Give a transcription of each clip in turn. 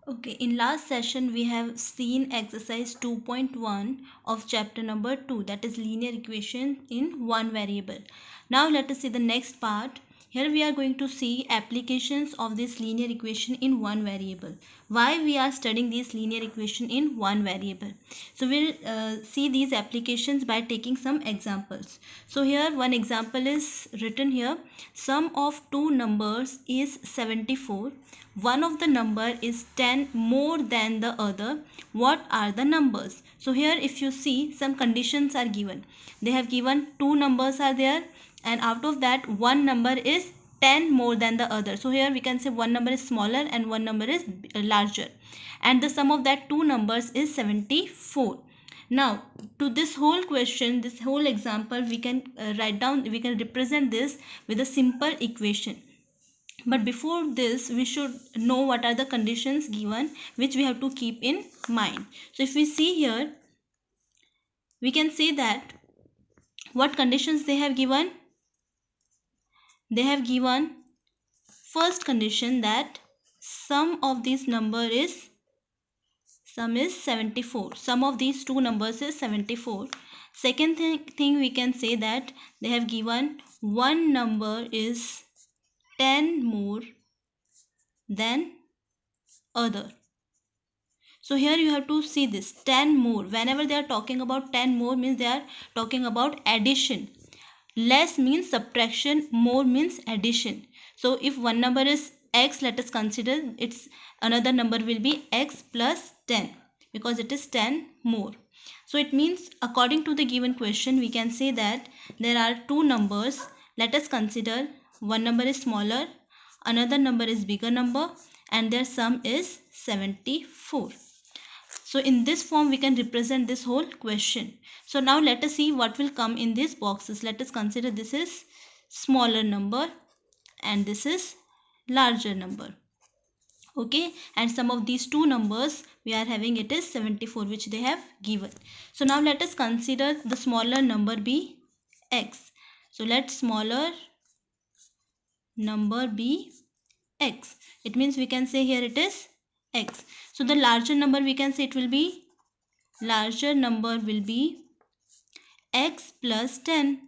Okay, in last session we have seen exercise 2.1 of chapter number 2, that is linear equation in one variable. Now let us see the next part. Here we are going to see applications of this linear equation in one variable. Why we are studying this linear equation in one variable? So we'll see these applications by taking some examples. So here one example is written here. Sum of two numbers is 74. One of the number is 10 more than the other. What are the numbers? So here if you see, some conditions are given. They have given two numbers are there, and out of that one number is 10 more than the other. So here we can say one number is smaller and one number is larger, and the sum of that two numbers is 74. Now to this whole question, this whole example, we can we can represent this with a simple equation. But before this, we should know what are the conditions given, which we have to keep in mind. So if we see here, we can say that what conditions they have given. They have given first condition that sum of this number is sum is 74. Sum of these two numbers is 74. Second thing we can say that they have given one number is 10 more than other. So here you have to see this 10 more. Whenever they are talking about 10 more, means they are talking about addition. Less means subtraction, more means addition. So if one number is x, let us consider its another number will be x plus 10, because it is 10 more. So it means according to the given question, we can say that there are two numbers. Let us consider one number is smaller, another number is bigger number, and their sum is 74. So in this form we can represent this whole question. So now let us see what will come in these boxes. Let us consider this is smaller number and this is larger number. Okay, and sum of these two numbers we are having it is 74, which they have given. So now let us consider the smaller number be x. So let smaller number be x. It means we can say here it is x. So the larger number we can say it will be x plus 10,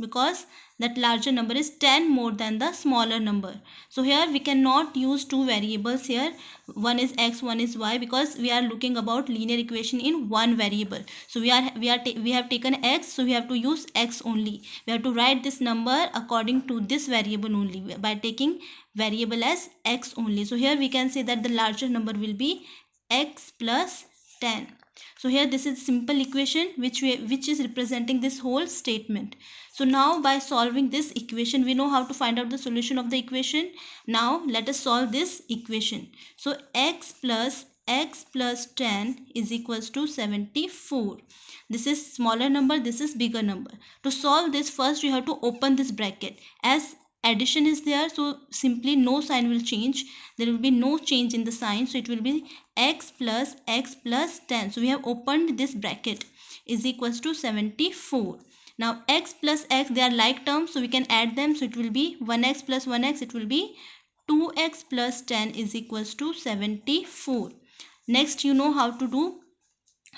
because that larger number is 10 more than the smaller number. So here we cannot use two variables here, one is x, one is y, because we are looking about linear equation in one variable. So we have taken x, so we have to use x only. We have to write this number according to this variable only by taking variable as x only. So here we can say that the larger number will be x plus 10. So here this is simple equation which is representing this whole statement. So now by solving this equation, we know how to find out the solution of the equation. Now let us solve this equation. So x plus 10 is equals to 74. This is smaller number, this is bigger number. To solve this, first you have to open this bracket. As addition is there, so simply no sign will change. There will be no change in the sign, so it will be x plus 10. So we have opened this bracket is equals to 74. Now x plus x, they are like terms, so we can add them. So it will be 1x plus 1x, it will be 2x plus 10 is equals to 74. Next you know how to do.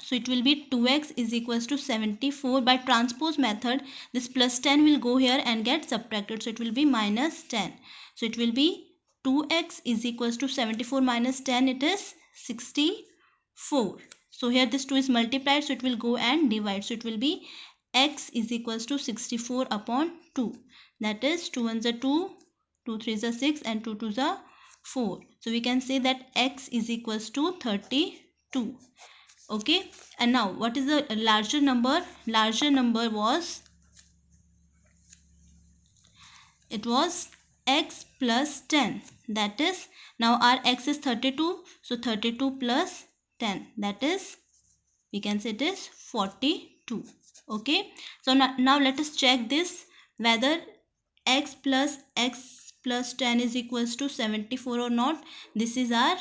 So it will be 2x is equals to 74. By transpose method, this plus 10 will go here and get subtracted. So it will be minus 10. So it will be 2x is equals to 74 minus 10, it is 64. So here this 2 is multiplied, so it will go and divide. So it will be x is equals to 64 upon 2. That is 2 ones are 2, 2 threes are 6, and 2 twos are 4. So we can say that x is equals to 32. Okay, and now what is the larger number? Larger number was, it was x plus 10. That is, now our x is 32, so 32 plus 10, that is, we can say it is 42. Okay, so now let us check this, whether x plus 10 is equals to 74 or not. This is our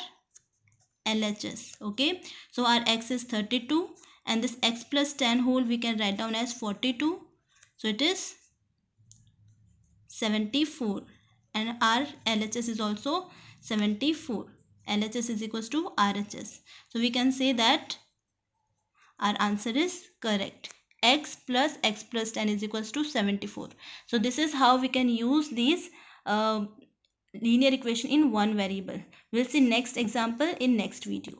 LHS. Okay, so our x is 32 and this x plus 10 whole we can write down as 42. So it is 74 and our LHS is also 74. LHS is equals to RHS. So we can say that our answer is correct. X plus 10 is equals to 74. So this is how we can use these linear equation in one variable. We'll see next example in next video.